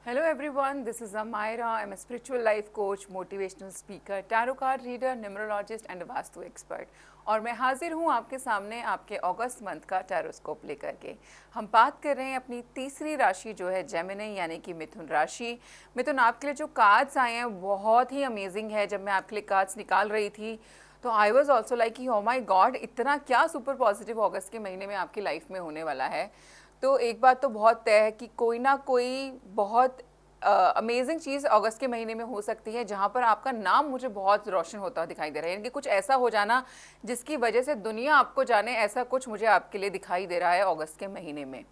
Hello everyone, this is Amira. I'm a spiritual life coach, motivational speaker, tarot card reader, numerologist and a vastu expert. और मैं हाजिर हूँ आपके सामने आपके अगस्त मंथ का टैरोस्कोप लेकर के। हम बात कर रहे हैं अपनी तीसरी राशि जो है जेमिनी यानी कि मिथुन राशि। मिथुन, आपके लिए जो कार्ड्स आए हैं बहुत ही अमेजिंग है। जब मैं आपके लिए कार्ड्स निकाल रही थी तो आई वॉज ऑल्सो लाइक कि ओ माई गॉड, इतना क्या सुपर पॉजिटिव अगस्त के महीने में आपकी लाइफ में होने वाला है। तो एक बात तो बहुत तय है कि कोई ना कोई बहुत अमेजिंग चीज़ अगस्त के महीने में हो सकती है जहाँ पर आपका नाम मुझे बहुत रोशन होता दिखाई दे रहा है। यानी कि कुछ ऐसा हो जाना जिसकी वजह से दुनिया आपको जाने, ऐसा कुछ मुझे आपके लिए दिखाई दे रहा है अगस्त के महीने में।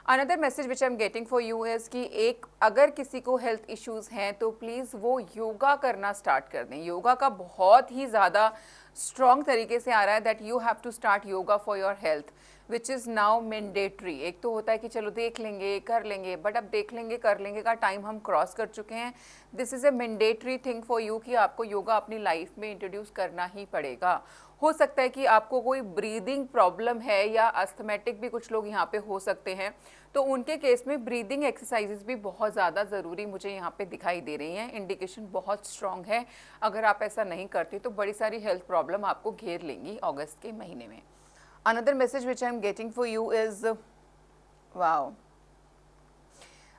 Another message which I am getting for you is कि एक अगर किसी को हेल्थ इश्यूज़ हैं तो प्लीज़ वो योगा करना स्टार्ट कर दें। योगा का बहुत ही ज़्यादा स्ट्रॉन्ग तरीके से आ रहा है that you have to start yoga for your health which is now mandatory. एक तो होता है कि चलो देख लेंगे कर लेंगे, बट अब देख लेंगे कर लेंगे का टाइम हम क्रॉस कर चुके हैं। This is a mandatory thing for you कि आपको योगा अपनी लाइफ में इंट्रोड्यूस करना ही पड़ेगा। हो सकता है कि आपको कोई ब्रीदिंग प्रॉब्लम है या अस्थमेटिक भी कुछ लोग यहाँ पे हो सकते हैं, तो उनके केस में ब्रीदिंग एक्सरसाइजेस भी बहुत ज़्यादा ज़रूरी मुझे यहाँ पे दिखाई दे रही हैं। इंडिकेशन बहुत स्ट्रॉन्ग है। अगर आप ऐसा नहीं करते तो बड़ी सारी हेल्थ प्रॉब्लम आपको घेर लेंगी अगस्त के महीने में। Another message which I am getting for you is wow,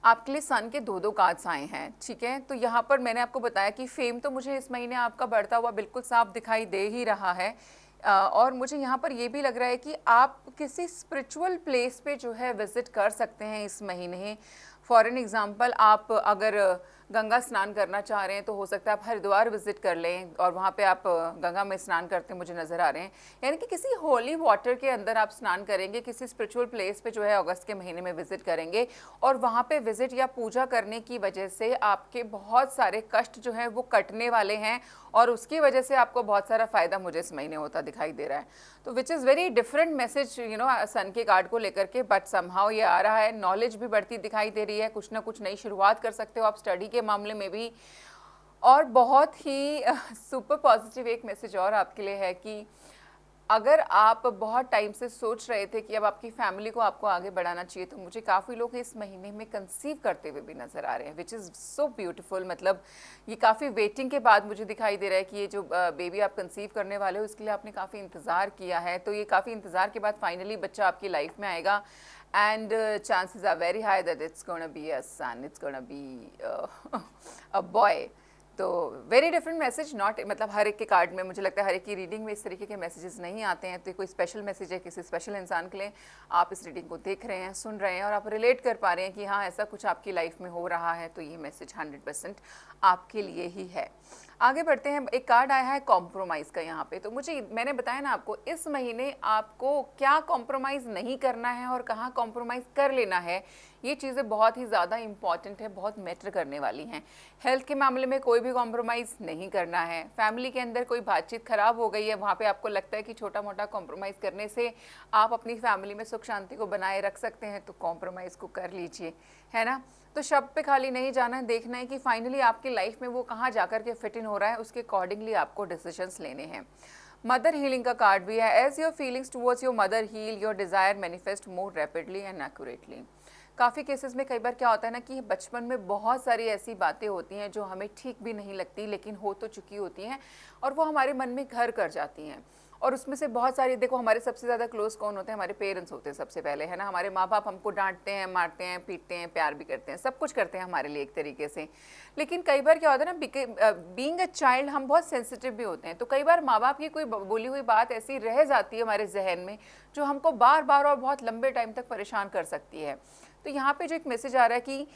आपके लिए सन के दो कार्ड्स आए हैं। ठीक है, तो यहाँ पर मैंने आपको बताया कि फेम तो मुझे इस महीने आपका बढ़ता हुआ बिल्कुल साफ दिखाई दे ही रहा है। और मुझे यहाँ पर ये भी लग रहा है कि आप किसी स्पिरिचुअल प्लेस पे जो है विज़िट कर सकते हैं इस महीने। फॉर एन एग्ज़ाम्पल, आप अगर गंगा स्नान करना चाह रहे हैं तो हो सकता है आप हरिद्वार विज़िट कर लें और वहाँ पे आप गंगा में स्नान करते मुझे नज़र आ रहे हैं। यानी कि किसी होली वाटर के अंदर आप स्नान करेंगे, किसी स्पिरिचुअल प्लेस पे जो है अगस्त के महीने में विज़िट करेंगे और वहाँ पे विज़िट या पूजा करने की वजह से आपके बहुत सारे कष्ट जो हैं वो कटने वाले हैं और उसकी वजह से आपको बहुत सारा फ़ायदा मुझे इस महीने होता दिखाई दे रहा है। तो which is very different message you know sun के कार्ड को लेकर के, बट समहाउ ये आ रहा है। नॉलेज भी बढ़ती दिखाई दे रही है, कुछ ना कुछ नई शुरुआत कर सकते हो आप स्टडी के मामले में भी। और बहुत ही सुपर पॉजिटिव एक मैसेज और आपके लिए है कि अगर आप बहुत टाइम से सोच रहे थे कि अब आपकी फैमिली को आपको आगे बढ़ाना चाहिए, तो मुझे काफ़ी लोग इस महीने में कंसीव करते हुए भी नज़र आ रहे हैं, विच इज़ सो ब्यूटीफुल। मतलब ये काफ़ी वेटिंग के बाद मुझे दिखाई दे रहा है कि ये जो बेबी आप कंसीव करने वाले हो इसके लिए आपने काफ़ी इंतज़ार किया है। तो ये काफ़ी इंतज़ार के बाद फाइनली बच्चा आपकी लाइफ में आएगा and chances are very high that it's gonna be a son, it's gonna be a boy. तो वेरी डिफरेंट मैसेज, नॉट मतलब हर एक के कार्ड में मुझे लगता है हर एक की रीडिंग में इस तरीके के मैसेजेस नहीं आते हैं। तो कोई स्पेशल मैसेज है किसी स्पेशल इंसान के लिए, आप इस रीडिंग को देख रहे हैं, सुन रहे हैं और आप रिलेट कर पा रहे हैं कि हाँ ऐसा कुछ आपकी लाइफ में हो रहा है, तो ये मैसेज 100% आपके लिए ही है। आगे बढ़ते हैं। एक कार्ड आया है कॉम्प्रोमाइज़ का यहाँ पे। तो मैंने बताया ना आपको इस महीने आपको क्या कॉम्प्रोमाइज़ नहीं करना है और कहाँ कॉम्प्रोमाइज़ कर लेना है। ये चीज़ें बहुत ही ज़्यादा इंपॉर्टेंट है, बहुत मैटर करने वाली हैं। हेल्थ के मामले में कोई भी कॉम्प्रोमाइज़ नहीं करना है। फैमिली के अंदर कोई बातचीत ख़राब हो गई है, वहाँ पे आपको लगता है कि छोटा मोटा कॉम्प्रोमाइज़ करने से आप अपनी फैमिली में सुख शांति को बनाए रख सकते हैं, तो कॉम्प्रोमाइज़ को कर लीजिए, है ना। तो शब्द पे खाली नहीं जाना है, देखना है कि फाइनली आपकी लाइफ में वो कहाँ जाकर के फिट इन हो रहा है, उसके अकॉर्डिंगली आपको डिसीजंस लेने हैं। मदर हीलिंग का कार्ड भी है। As your feelings towards your mother heal, your desire manifest more rapidly and accurately. काफ़ी केसेस में कई बार क्या होता है ना कि बचपन में बहुत सारी ऐसी बातें होती हैं जो हमें ठीक भी नहीं लगती लेकिन हो तो चुकी होती हैं और वो हमारे मन में घर कर जाती हैं। और उसमें से बहुत सारी, देखो हमारे सबसे ज़्यादा क्लोज कौन होते हैं? हमारे पेरेंट्स होते हैं सबसे पहले, है ना। हमारे माँ बाप हमको डांटते हैं, मारते हैं, पीटते हैं, प्यार भी करते हैं, सब कुछ करते हैं हमारे लिए एक तरीके से। लेकिन कई बार क्या होता है ना, बीइंग अ चाइल्ड हम बहुत सेंसिटिव भी होते हैं। तो कई बार माँ बाप की कोई बोली हुई बात ऐसी रह जाती है हमारे जहन में जो हमको बार बार और बहुत लंबे टाइम तक परेशान कर सकती है। तो यहाँ पे जो एक मैसेज आ रहा है कि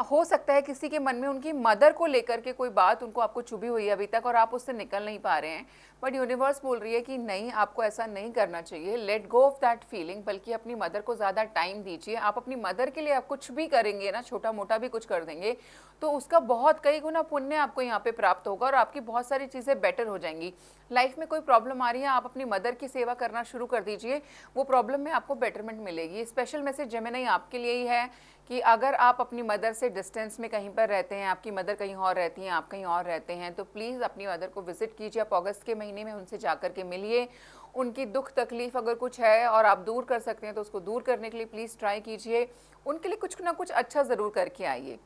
हो सकता है किसी के मन में उनकी मदर को लेकर के कोई बात उनको आपको चुभी हुई है अभी तक और आप उससे निकल नहीं पा रहे हैं, बट यूनिवर्स बोल रही है कि नहीं, आपको ऐसा नहीं करना चाहिए। Let go of that feeling, बल्कि अपनी मदर को ज़्यादा टाइम दीजिए। आप अपनी मदर के लिए आप कुछ भी करेंगे ना, छोटा मोटा भी कुछ कर देंगे, तो उसका बहुत कई गुना पुण्य आपको यहाँ पे प्राप्त होगा और आपकी बहुत सारी चीज़ें बेटर हो जाएंगी। लाइफ में कोई प्रॉब्लम आ रही है, आप अपनी मदर की सेवा करना शुरू कर दीजिए, वो प्रॉब्लम में आपको बेटरमेंट मिलेगी। स्पेशल मैसेज जेमिनी आपके लिए ही है कि अगर आप अपनी मदर से डिस्टेंस में कहीं पर रहते हैं, आपकी मदर कहीं और रहती हैं, आप कहीं और रहते हैं, तो प्लीज़ अपनी मदर को विजिट कीजिए। आप अगस्त के महीने में उनसे जाकर के मिलिए। उनकी दुख तकलीफ़ अगर कुछ है और आप दूर कर सकते हैं तो उसको दूर करने के लिए प्लीज़ ट्राई कीजिए। उनके लिए कुछ ना कुछ अच्छा ज़रूर करके आइए।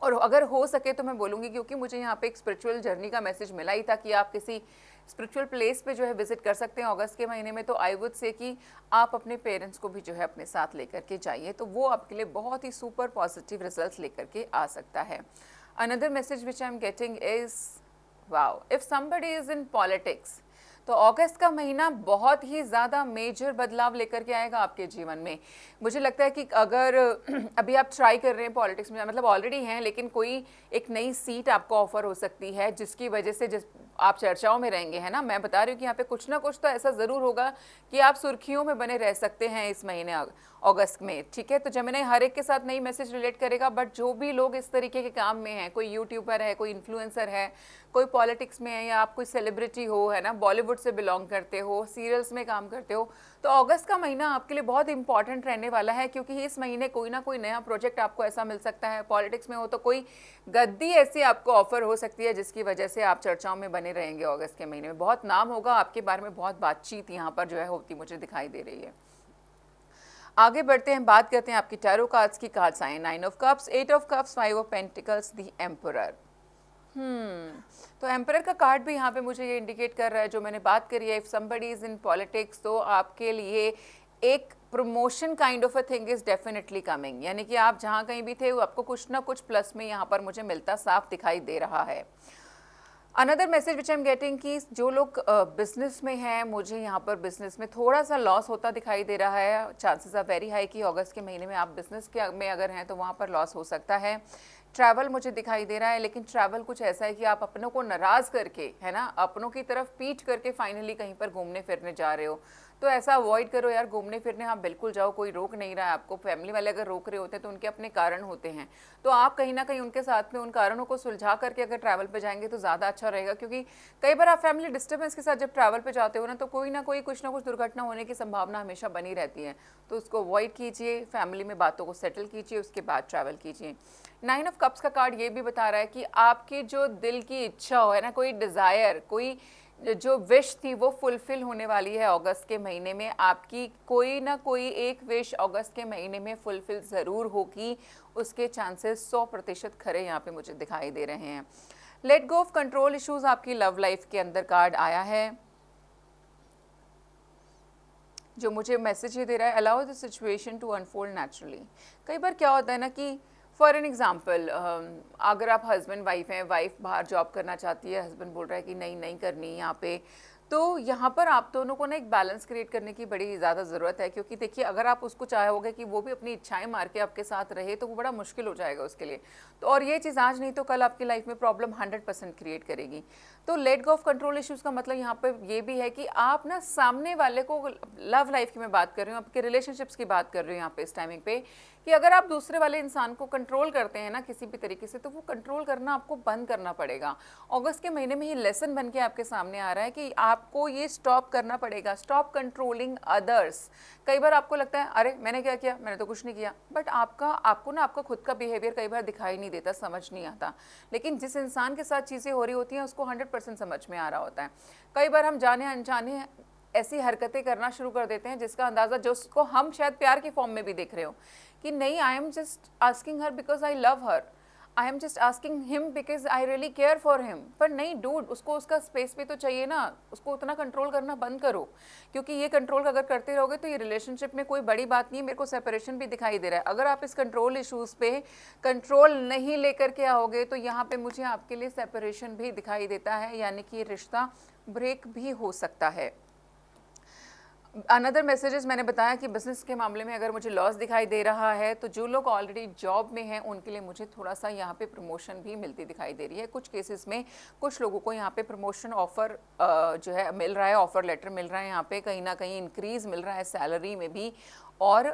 और अगर हो सके तो मैं बोलूँगी, क्योंकि मुझे यहाँ पे एक स्पिरिचुअल जर्नी का मैसेज मिला ही था कि आप किसी स्पिरिचुअल प्लेस पे जो है विजिट कर सकते हैं अगस्त के महीने में, तो आई वुड से कि आप अपने पेरेंट्स को भी जो है अपने साथ लेकर के जाइए, तो वो आपके लिए बहुत ही सुपर पॉजिटिव रिजल्ट्स लेकर के आ सकता है। Another message which I am getting is, wow, if somebody is in politics, तो अगस्त का महीना बहुत ही ज़्यादा मेजर बदलाव लेकर के आएगा आपके जीवन में। मुझे लगता है कि अगर अभी आप ट्राई कर रहे हैं पॉलिटिक्स में, मतलब ऑलरेडी हैं, लेकिन कोई एक नई सीट आपको ऑफर हो सकती है जिसकी वजह से जिस आप चर्चाओं में रहेंगे, है ना। मैं बता रही हूँ कि यहाँ पे कुछ ना कुछ तो ऐसा ज़रूर होगा कि आप सुर्खियों में बने रह सकते हैं इस महीने अगस्त में, ठीक है। तो जेमिनी हर एक के साथ नई मैसेज रिलेट करेगा, बट जो भी लोग इस तरीके के काम में हैं, कोई यूट्यूबर है, कोई इन्फ्लुएंसर है, कोई पॉलिटिक्स में है, या आप कोई सेलिब्रिटी हो, है ना, बॉलीवुड से बिलोंग करते हो, सीरियल्स में काम करते हो, तो अगस्त का महीना आपके लिए बहुत इंपॉर्टेंट रहने वाला है, क्योंकि इस महीने कोई ना कोई नया प्रोजेक्ट आपको ऐसा मिल सकता है। पॉलिटिक्स में हो तो कोई गद्दी ऐसी आपको ऑफर हो सकती है जिसकी वजह से आप चर्चाओं में बने रहेंगे अगस्त के महीने में। बहुत नाम होगा आपके बारे में, बहुत बातचीत यहाँ पर जो है होती मुझे दिखाई दे रही है। आगे बढ़ते हैं, बात करते हैं आपकी टैरो कार्ड्स की कार्ड्स आए 9 of cups, 8 of cups, 5 of pentacles, the emperor. तो एम्परर का कार्ड भी यहाँ पे मुझे ये इंडिकेट कर रहा है जो मैंने बात करी है, if somebody is in politics, तो आपके लिए एक promotion kind of a thing is definitely coming, यानी कि आप जहाँ कहीं भी थे आपको कुछ ना कुछ प्लस में यहाँ पर मुझे मिलता साफ दिखाई दे रहा है। Another message which I am getting कि जो लोग बिजनेस में हैं, मुझे यहाँ पर बिजनेस में थोड़ा सा लॉस होता दिखाई दे रहा है। चांसेस आर वेरी हाई कि अगस्त के महीने में आप बिजनेस के में अगर हैं तो वहाँ पर लॉस हो सकता है। ट्रैवल मुझे दिखाई दे रहा है, लेकिन ट्रैवल कुछ ऐसा है कि आप अपनों को नाराज़ करके, है ना, अपनों की तरफ पीठ करके फाइनली कहीं पर घूमने फिरने जा रहे हो, तो ऐसा अवॉइड करो यार। घूमने फिरने हाँ बिल्कुल जाओ, कोई रोक नहीं रहा है आपको। फैमिली वाले अगर रोक रहे होते हैं तो उनके अपने कारण होते हैं, तो आप कहीं ना कहीं उनके साथ में उन कारणों को सुलझा करके अगर ट्रैवल पे जाएंगे तो ज़्यादा अच्छा रहेगा, क्योंकि कई बार आप फैमिली डिस्टर्बेंस के साथ जब ट्रैवल पे जाते हो ना, तो कोई ना कोई कुछ ना कुछ दुर्घटना होने की संभावना हमेशा बनी रहती है, तो उसको अवॉइड कीजिए, फैमिली में बातों को सेटल कीजिए, उसके बाद ट्रैवल कीजिए। 9 ऑफ कप्स का कार्ड ये भी बता रहा है कि आपकी जो दिल की इच्छा हो, है ना, कोई डिज़ायर, कोई जो विश थी वो फुलफिल होने वाली है अगस्त के महीने में। आपकी कोई ना कोई एक विश अगस्त के महीने में फुलफिल ज़रूर होगी, उसके चांसेस 100% खरे यहाँ पे मुझे दिखाई दे रहे हैं। Let go of control issues आपकी लव लाइफ के अंदर कार्ड आया है, जो मुझे मैसेज ये दे रहा है, allow the situation to unfold naturally. कई बार क्या होता है ना कि फॉर एन एग्जाम्पल, अगर आप हस्बैंड वाइफ हैं, वाइफ बाहर जॉब करना चाहती है, हस्बैंड बोल रहा है कि नहीं नहीं करनी यहाँ पे, तो यहाँ पर आप दोनों को ना एक बैलेंस क्रिएट करने की बड़ी ज़्यादा ज़रूरत है, क्योंकि देखिए अगर आप उसको चाहोगे कि वो भी अपनी इच्छाएं मार के आपके साथ रहे तो वो बड़ा मुश्किल हो जाएगा उसके लिए। तो और ये चीज़ आज नहीं तो कल आपकी लाइफ में प्रॉब्लम 100% क्रिएट करेगी। तो let go of control issues का मतलब यहाँ पर ये भी है कि आप ना सामने वाले को, लव लाइफ की मैं बात कर रही हूँ, आपके रिलेशनशिप्स की बात कर रही हूँ यहाँ पे इस टाइमिंग पे, कि अगर आप दूसरे वाले इंसान को कंट्रोल करते हैं ना किसी भी तरीके से, तो वो कंट्रोल करना आपको बंद करना पड़ेगा। अगस्त के महीने में ये लेसन बन के आपके सामने आ रहा है कि आपको ये स्टॉप करना पड़ेगा, स्टॉप कंट्रोलिंग अदर्स। कई बार आपको लगता है अरे मैंने क्या किया, मैंने तो कुछ नहीं किया, बट आपको ना आपका खुद का बिहेवियर कई बार दिखाई नहीं देता, समझ नहीं आता, लेकिन जिस इंसान के साथ चीज़ें हो रही होती हैं उसको 100% समझ में आ रहा होता है। कई बार हम जाने अनजाने ऐसी हरकतें करना शुरू कर देते हैं जिसका अंदाज़ा, जो उसको हम शायद प्यार की फॉर्म में भी देख रहे हो कि नहीं, I am just asking her because I love her, I am just asking him because I really care for him. पर नहीं डूड, उसको उसका स्पेस भी तो चाहिए ना, उसको उतना कंट्रोल करना बंद करो, क्योंकि ये कंट्रोल अगर करते रहोगे तो ये रिलेशनशिप में कोई बड़ी बात नहीं है। मेरे को सेपरेशन भी दिखाई दे रहा है। अगर आप इस कंट्रोल इशूज़ पे कंट्रोल नहीं लेकर के आओगे तो यहाँ पे मुझे आपके लिए सेपरेशन भी दिखाई देता है, यानी कि ये रिश्ता ब्रेक भी हो सकता है। अनदर मैसेजेस मैंने बताया कि बिजनेस के मामले में अगर मुझे लॉस दिखाई दे रहा है, तो जो लोग ऑलरेडी जॉब में हैं उनके लिए मुझे थोड़ा सा यहाँ पे प्रमोशन भी मिलती दिखाई दे रही है। कुछ केसेस में कुछ लोगों को यहाँ पे प्रमोशन ऑफर जो है मिल रहा है, ऑफर लेटर मिल रहा है, यहाँ पे कहीं ना कहीं इंक्रीज़ मिल रहा है सैलरी में भी, और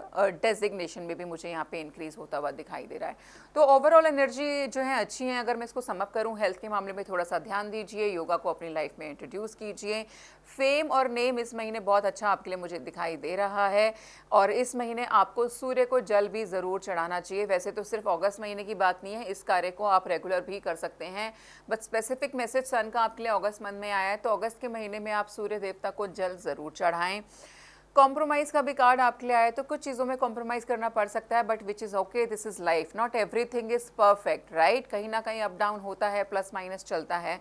डेजिग्नेशन में भी मुझे यहाँ पे इंक्रीज़ होता हुआ दिखाई दे रहा है। तो ओवरऑल एनर्जी जो है अच्छी है। अगर मैं इसको समअप करूँ, हेल्थ के मामले में थोड़ा सा ध्यान दीजिए, योगा को अपनी लाइफ में इंट्रोड्यूस कीजिए। फेम और नेम इस महीने बहुत अच्छा आपके लिए मुझे दिखाई दे रहा है, और इस महीने आपको सूर्य को जल भी ज़रूर चढ़ाना चाहिए। वैसे तो सिर्फ अगस्त महीने की बात नहीं है, इस कार्य को आप रेगुलर भी कर सकते हैं, बट स्पेसिफिक मैसेज सन का आपके लिए अगस्त मंथ में आया है, तो अगस्त के महीने में आप सूर्य देवता को जल ज़रूर चढ़ाएँ। कॉम्प्रोमाइज़ का भी कार्ड आपके लिए आया है, तो कुछ चीज़ों में कॉम्प्रोमाइज़ करना पड़ सकता है, but which is okay, this is life, not everything is perfect, right. कहीं ना कहीं अप डाउन होता है, प्लस माइनस चलता है।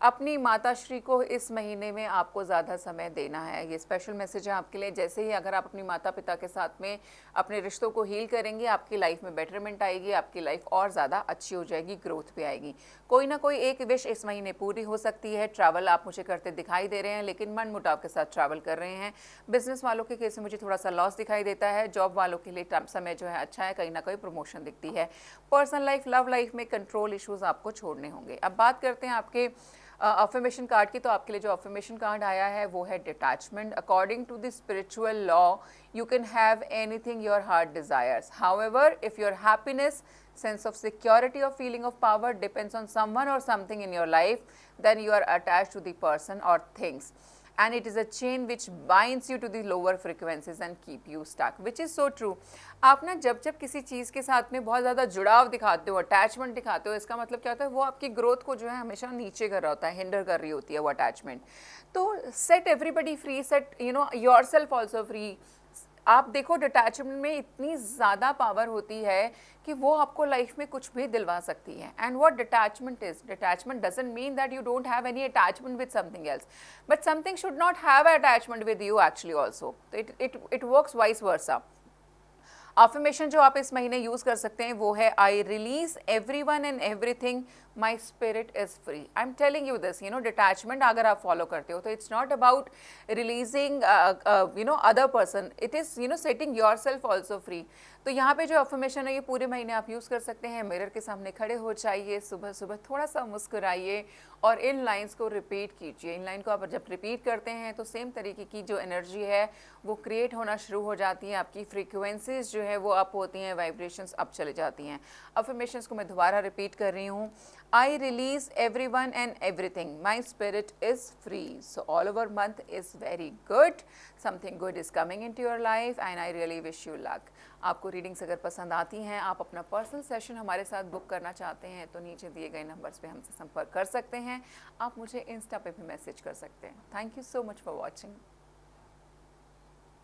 अपनी माताश्री को इस महीने में आपको ज़्यादा समय देना है, ये स्पेशल मैसेज है आपके लिए। जैसे ही अगर आप अपनी माता पिता के साथ में अपने रिश्तों को हील करेंगे, आपकी लाइफ में बेटरमेंट आएगी, आपकी लाइफ और ज़्यादा अच्छी हो जाएगी, ग्रोथ भी आएगी। कोई ना कोई एक विश इस महीने पूरी हो सकती है। ट्रैवल आप मुझे करते दिखाई दे रहे हैं, लेकिन मन मुटाव के साथ ट्रैवल कर रहे हैं। बिजनेस वालों के केस में मुझे थोड़ा सा लॉस दिखाई देता है। जॉब वालों के लिए समय जो है अच्छा है, कहीं ना कहीं प्रमोशन दिखती है। पर्सनल लाइफ, लव लाइफ में कंट्रोल इश्यूज आपको छोड़ने होंगे। अब बात करते हैं आपके अफर्मेशन कार्ड की। तो आपके लिए जो अफर्मेशन कार्ड आया है वो है detachment. According to the spiritual law, you can have anything your heart desires. However, if your happiness, sense of security or feeling of power depends on someone or something in your life, then you are attached to the person or things. And it is a chain which binds you to the lower frequencies and keep you stuck, which is so true. आप ना जब जब किसी चीज़ के साथ में बहुत ज़्यादा जुड़ाव दिखाते हो, अटैचमेंट दिखाते हो, इसका मतलब क्या होता है, वो आपकी ग्रोथ को जो है हमेशा नीचे कर रहा होता है, हिंडर कर रही होती है वो अटैचमेंट। तो set everybody free, set your self also free. आप देखो, डिटैचमेंट में इतनी ज़्यादा पावर होती है कि वो आपको लाइफ में कुछ भी दिलवा सकती है। And what detachment is, detachment doesn't mean that you don't have any attachment with something else, but something should not have attachment with you actually also. तो it works vice versa. Affirmation जो आप इस महीने use कर सकते हैं वो है, I release everyone and everything, my spirit is free. I am telling you this, detachment अगर आप फॉलो करते हो तो it's not about releasing other person, it is setting your self also free. तो यहाँ पे जो अफर्मेशन है ये पूरे महीने आप यूज़ कर सकते हैं। मिरर के सामने खड़े हो जाइए, सुबह सुबह थोड़ा सा मुस्कुराइए और इन लाइंस को रिपीट कीजिए। इन लाइन को आप जब रिपीट करते हैं तो सेम तरीके की जो एनर्जी है वो क्रिएट होना शुरू हो जाती है, आपकी फ्रीक्वेंसीज जो है वो अप होती हैं, वाइब्रेशंस अप चले जाती हैं। अफर्मेशंस को मैं दोबारा रिपीट कर रही हूँ, I release everyone and everything. My spirit is free. So all over month is very good. Something good is coming into your life and I really wish you luck. आपको readings अगर पसंद आती हैं, आप अपना पर्सनल सेशन हमारे साथ book करना चाहते हैं तो नीचे दिए गए नंबर्स पे हमसे संपर्क कर सकते हैं। आप मुझे इंस्टा पे भी मैसेज कर सकते हैं। Thank you so much for watching.